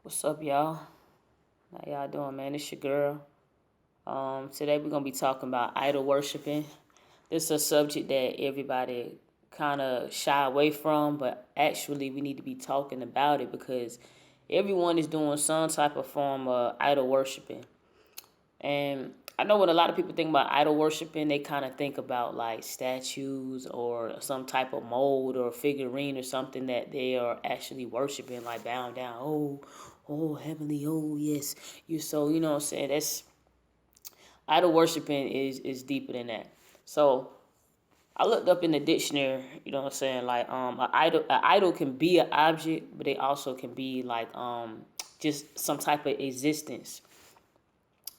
What's up, y'all? How y'all doing, man? It's your girl. Today we're gonna be talking about idol worshiping. This is a subject that everybody kind of shy away from, but actually we need to be talking about it because everyone is doing some type of form of idol worshiping. And I know when a lot of people think about idol worshiping, they kind of think about like statues or some type of mold or figurine or something that they are actually worshiping, like bowing down. Oh, heavenly, oh, yes. You so, you know what I'm saying? That's idol worshiping is deeper than that. So I looked up in the dictionary, you know what I'm saying? Like an idol can be an object, but they also can be like just some type of existence,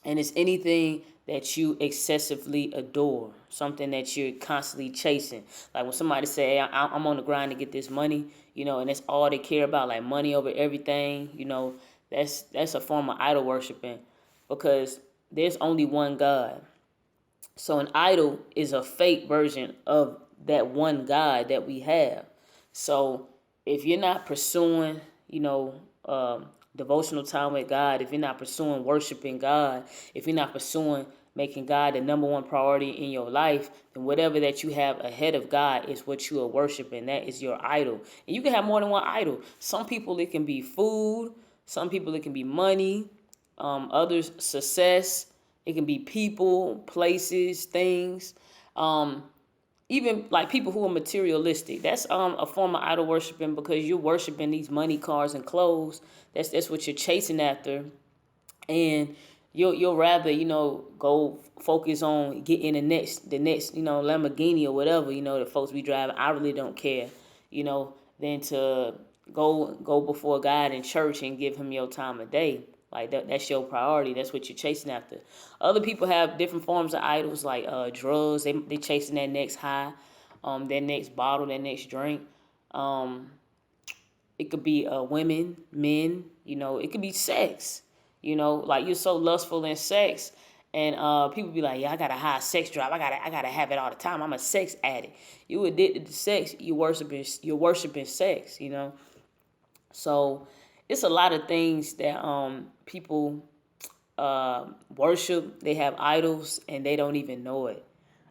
and it's anything that you excessively adore, something that you're constantly chasing. Like when somebody say, hey, I'm on the grind to get this money, and that's all they care about, like money over everything, that's a form of idol worshiping, because there's only one God. So an idol is a fake version of that one God that we have. So if you're not pursuing, devotional time with God, if you're not pursuing worshiping God, if you're not pursuing making God the number one priority in your life, then whatever that you have ahead of God is what you are worshiping. That is your idol. And you can have more than one idol. Some people, it can be food. Some people, it can be money. Others, success. It can be people, places, things. Um, Even like people who are materialistic. That's a form of idol worshiping, because you're worshiping these money, cars, and clothes. That's what you're chasing after, and you'll rather go focus on getting the next Lamborghini or whatever that folks be driving. I really don't care, than to go before God in church and give Him your time of day. Like that's your priority. That's what you're chasing after. Other people have different forms of idols, like drugs. They chasing that next high, that next bottle, that next drink. Um, it could be women, men. It could be sex. Like you're so lustful in sex, and people be like, "Yeah, I got a high sex drive. I gotta have it all the time. I'm a sex addict." You addicted to sex. You're worshiping sex. So it's a lot of things that people worship. They have idols and they don't even know it.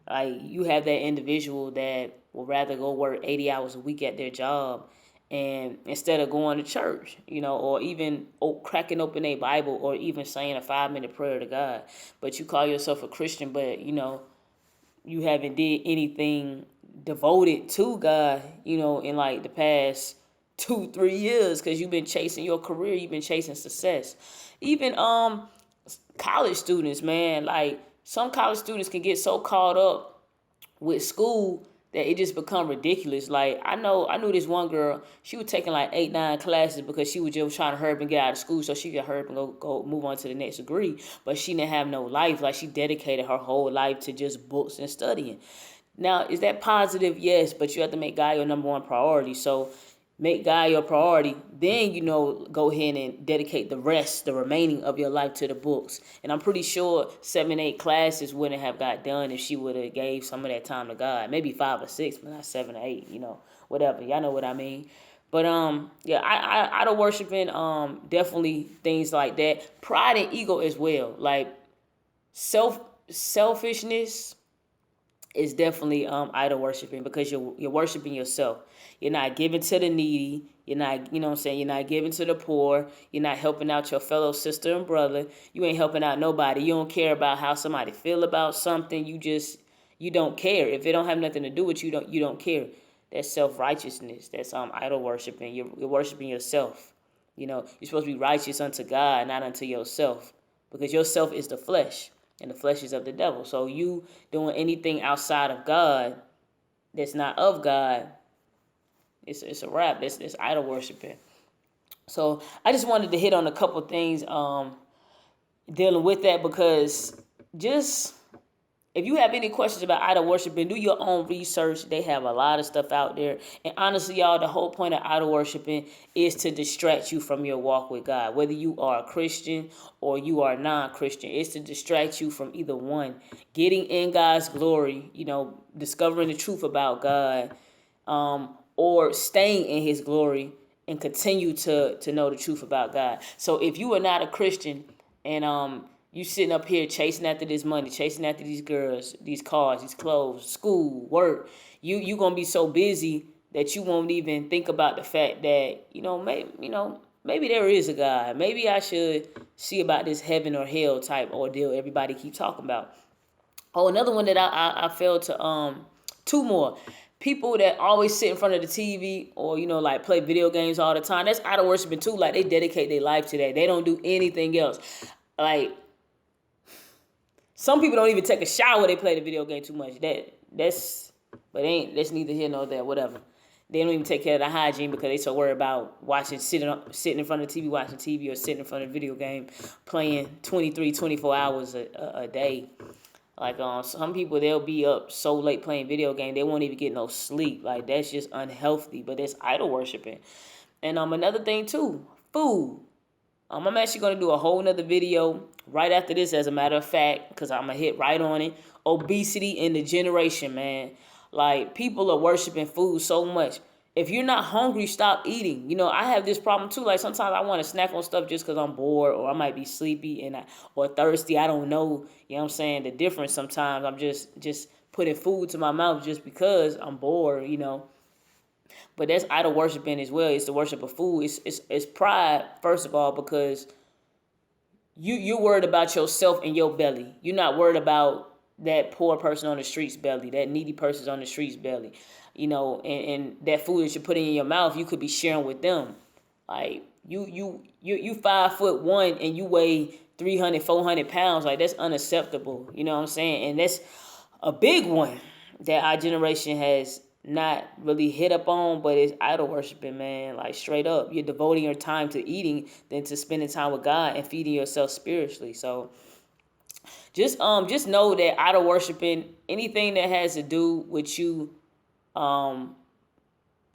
Like you have that individual that will rather go work 80 hours a week at their job, and instead of going to church, or even cracking open a Bible, or even saying a 5-minute prayer to God. But you call yourself a Christian, but you haven't did anything devoted to God, in like the past 2-3 years, because you've been chasing your career, you've been chasing success. Even college students, man, like some college students can get so caught up with school that it just become ridiculous. Like I knew this one girl. She was taking like 8-9 classes because she was just trying to hurry up and get out of school so she could hurry up and go move on to the next degree. But she didn't have no life. Like she dedicated her whole life to just books and studying. Now, is that positive? Yes, but you have to make God your number one priority. So make God your priority, then go ahead and dedicate the remaining of your life to the books. And I'm pretty sure 7-8 classes wouldn't have got done if she would have gave some of that time to God. Maybe 5 or 6, but not 7 or 8. Whatever. Y'all know what I mean. But yeah, idol worshiping, definitely things like that. Pride and ego as well, like selfishness is definitely idol worshiping, because you're worshiping yourself. You're not giving to the needy. You're not, what I'm saying, you're not giving to the poor. You're not helping out your fellow sister and brother. You ain't helping out nobody. You don't care about how somebody feel about something. You don't care. If it don't have nothing to do with you, don't care. That's self-righteousness. That's idol worshiping. You're worshiping yourself. You're supposed to be righteous unto God, not unto yourself, because yourself is the flesh, and the flesh is of the devil. So you doing anything outside of God that's not of God, it's a wrap. It's idol worshiping. So I just wanted to hit on a couple things dealing with that, because just if you have any questions about idol worshiping, do your own research. They have a lot of stuff out there. And honestly, y'all, the whole point of idol worshiping is to distract you from your walk with God. Whether you are a Christian or you are non-Christian, it's to distract you from either one. Getting in God's glory, discovering the truth about God, or staying in His glory and continue to know the truth about God. So if you are not a Christian and you sitting up here chasing after this money, chasing after these girls, these cars, these clothes, school, work, you gonna be so busy that you won't even think about the fact that maybe there is a God. Maybe I should see about this heaven or hell type ordeal everybody keep talking about. Oh, another one that I failed to two more. People that always sit in front of the TV or like play video games all the time. That's idol worshiping too. Like they dedicate their life to that. They don't do anything else. Like some people don't even take a shower. They play the video game too much. That's neither here nor there. Whatever. They don't even take care of the hygiene because they so worried about sitting in front of the TV watching TV or sitting in front of the video game playing 23, 24 hours a day. Like some people, they'll be up so late playing video game they won't even get no sleep. Like that's just unhealthy. But that's idol worshiping. And another thing too, food. I'm actually gonna do a whole nother video right after this, as a matter of fact, because I'm gonna hit right on it. Obesity in the generation, man. Like people are worshiping food so much. If you're not hungry, stop eating. I have this problem too. Like sometimes I want to snack on stuff just because I'm bored or I might be sleepy or thirsty. I don't know. You know what I'm saying? The difference sometimes I'm just putting food to my mouth just because I'm bored. But that's idol worshiping as well. It's the worship of food. It's pride, first of all, because you're worried about yourself and your belly. You're not worried about that poor person on the street's belly, that needy person on the street's belly. And that food that you're putting in your mouth, you could be sharing with them. Like you 5'1" and you weigh 300, 400 pounds. Like that's unacceptable. You know what I'm saying? And that's a big one that our generation has not really hit up on, but it's idol worshiping, man. Like straight up, you're devoting your time to eating than to spending time with God and feeding yourself spiritually. So just know that idol worshiping, anything that has to do with you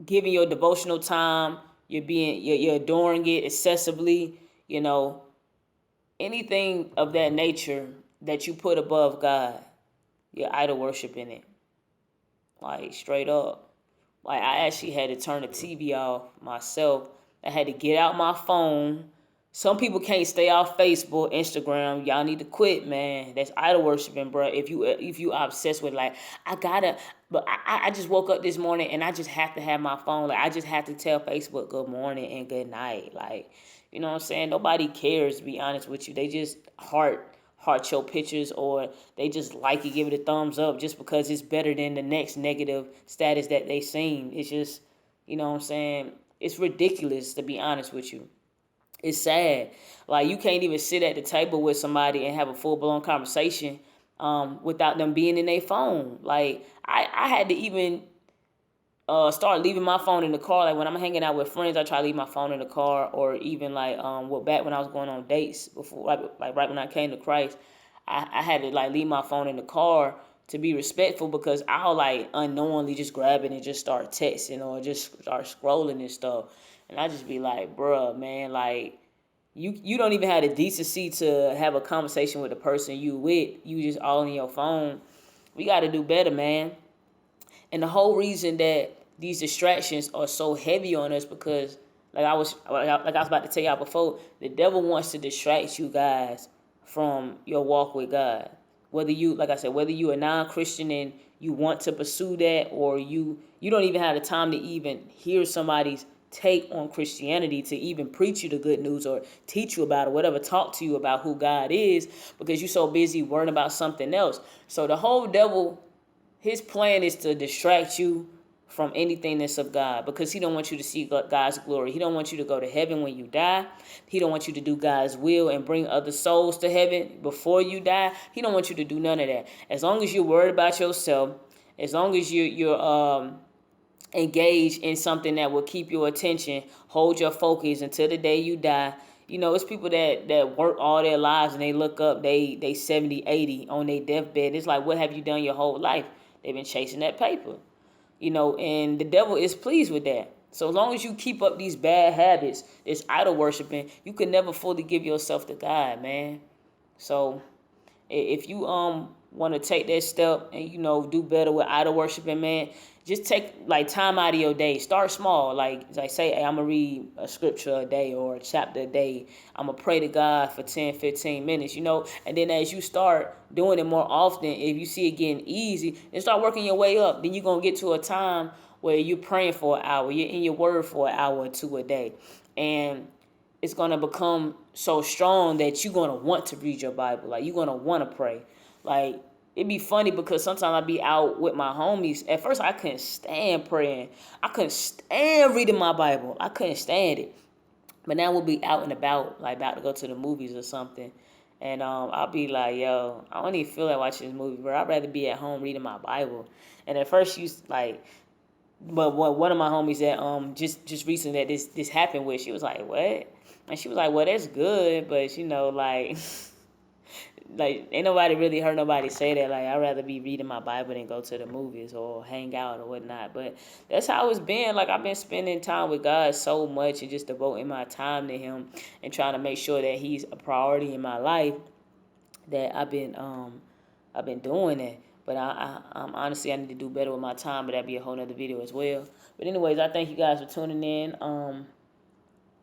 giving your devotional time, you're adoring it excessively, anything of that nature that you put above God, you're idol worshiping it. Like straight up. Like I actually had to turn the TV off myself. I had to get out my phone. Some people can't stay off Facebook, Instagram. Y'all need to quit, man. That's idol worshiping, bro. If you obsessed with I just woke up this morning and I just have to have my phone. Like I just have to tell Facebook good morning and good night. Like, you know what I'm saying? Nobody cares, to be honest with you. They just heart your pictures, or they just like it, give it a thumbs up just because it's better than the next negative status that they seen. It's just, you know what I'm saying? It's ridiculous, to be honest with you. It's sad. Like you can't even sit at the table with somebody and have a full-blown conversation without them being in their phone. Like I had to even start leaving my phone in the car. Like when I'm hanging out with friends, I try to leave my phone in the car, or even back when I was going on dates before, like right when I came to Christ, I had to like leave my phone in the car to be respectful, because I'll like unknowingly just grab it and just start texting or just start scrolling and stuff, and I just be like, bruh, man, like you don't even have the decency to have a conversation with the person you with. You just all in your phone. We got to do better, man. And the whole reason that these distractions are so heavy on us, because like I was about to tell y'all before, the devil wants to distract you guys from your walk with God. Whether you, like I said, whether you are non-Christian and you want to pursue that, or you don't even have the time to even hear somebody's take on Christianity, to even preach you the good news or teach you about it, whatever, talk to you about who God is, because you're so busy worrying about something else. So the whole devil, his plan is to distract you from anything that's of God, because he don't want you to see God's glory. He don't want you to go to heaven when you die. He don't want you to do God's will and bring other souls to heaven before you die. He don't want you to do none of that. As long as you're worried about yourself, as long as you're engaged in something that will keep your attention, hold your focus until the day you die. It's people that work all their lives and they look up, they 70, 80 on their deathbed. It's like, what have you done your whole life? They've been chasing that paper. And the devil is pleased with that. So as long as you keep up these bad habits, this idol worshiping, you can never fully give yourself to God, man. So if you want to take that step and do better with idol worshiping, man, just take like time out of your day. Start small. Like say, hey, I'm gonna read a scripture a day or a chapter a day. I'm gonna pray to God for 10, 15 minutes, And then as you start doing it more often, if you see it getting easy, then start working your way up. Then you're gonna get to a time where you're praying for an hour, you're in your word for an hour or two a day. And it's gonna become so strong that you're gonna want to read your Bible. Like you're gonna want to pray. Like it'd be funny because sometimes I'd be out with my homies. At first, I couldn't stand praying. I couldn't stand reading my Bible. I couldn't stand it. But now we'll be out and about, like about to go to the movies or something. And I'll be like, yo, I don't even feel like watching this movie, bro. I'd rather be at home reading my Bible. And at first, but one of my homies that just recently that this happened with, she was like, what? And she was like, well, that's good, but like like ain't nobody really heard nobody say that. Like I'd rather be reading my Bible than go to the movies or hang out or whatnot. But that's how it's been. Like I've been spending time with God so much and just devoting my time to Him and trying to make sure that He's a priority in my life. That I've been doing it. But I'm honestly I need to do better with my time. But that'd be a whole nother video as well. But anyways, I thank you guys for tuning in.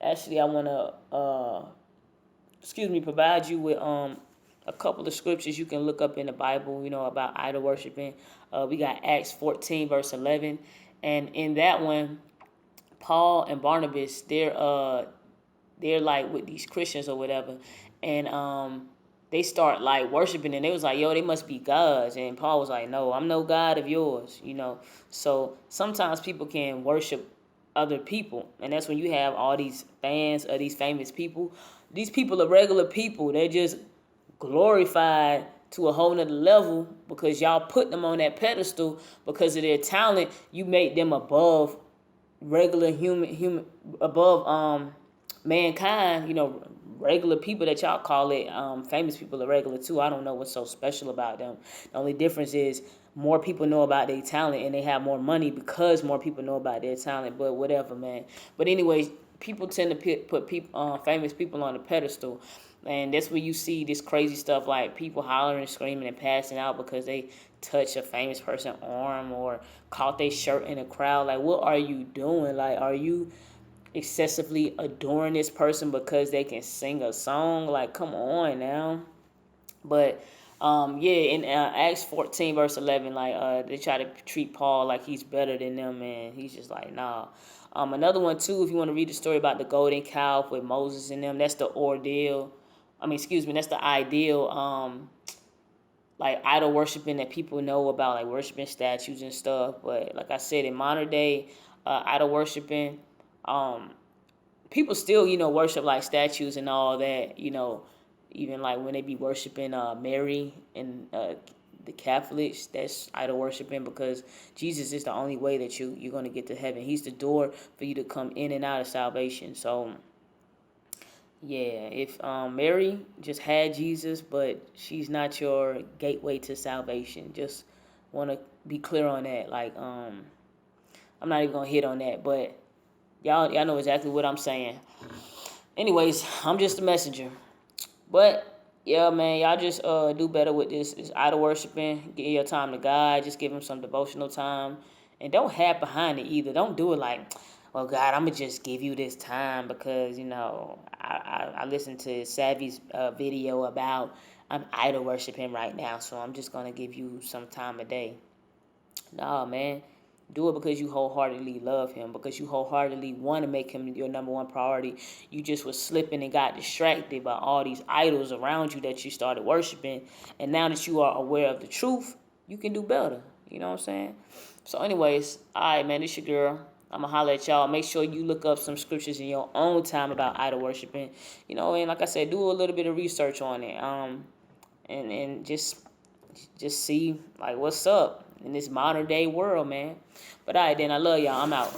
Actually, I wanna provide you with a couple of scriptures you can look up in the Bible, about idol worshiping. We got Acts 14, verse 11. And in that one, Paul and Barnabas, they're like with these Christians or whatever. And they start like worshiping and they was like, yo, they must be gods. And Paul was like, no, I'm no God of yours, So sometimes people can worship other people. And that's when you have all these fans of these famous people. These people are regular people. They're just glorified to a whole nother level because y'all put them on that pedestal because of their talent. You make them above regular human above mankind. Regular people that y'all call it. Famous people are regular too. I don't know what's so special about them. The only difference is more people know about their talent and they have more money because more people know about their talent. But whatever, man. But anyways, people tend to put people, famous people on a pedestal. And that's where you see this crazy stuff like people hollering, screaming, and passing out because they touch a famous person's arm or caught their shirt in a crowd. Like, what are you doing? Like, are you excessively adoring this person because they can sing a song? Like, come on now. But in Acts 14 verse 11, like they try to treat Paul like he's better than them, and he's just like, nah. Another one too, if you want to read the story about the golden calf with Moses and them, that's the ordeal. That's the ideal like idol worshiping that people know about, like worshiping statues and stuff. But like I said, in modern day idol worshiping, people still, worship like statues and all that, even like when they be worshiping Mary and the Catholics, that's idol worshiping because Jesus is the only way that you're going to get to heaven. He's the door for you to come in and out of salvation. So, yeah, if Mary just had Jesus, but she's not your gateway to salvation, just want to be clear on that. Like, I'm not even going to hit on that, but y'all know exactly what I'm saying. Anyways, I'm just a messenger. But yeah, man, y'all just do better with this idol worshiping. Give your time to God. Just give Him some devotional time, and don't have behind it either. Don't do it like, well, God, I'm gonna just give you this time because I listened to Saavy's video about I'm idol worshiping right now, so I'm just gonna give you some time a day. Nah, man. Do it because you wholeheartedly love Him, because you wholeheartedly want to make Him your number one priority. You just was slipping and got distracted by all these idols around you that you started worshiping. And now that you are aware of the truth, you can do better. You know what I'm saying? So anyways, all right, man, this your girl. I'm going to holler at y'all. Make sure you look up some scriptures in your own time about idol worshiping. And like I said, do a little bit of research on it. And just see, like, what's up in this modern day world, man. But all right, then, I love y'all. I'm out.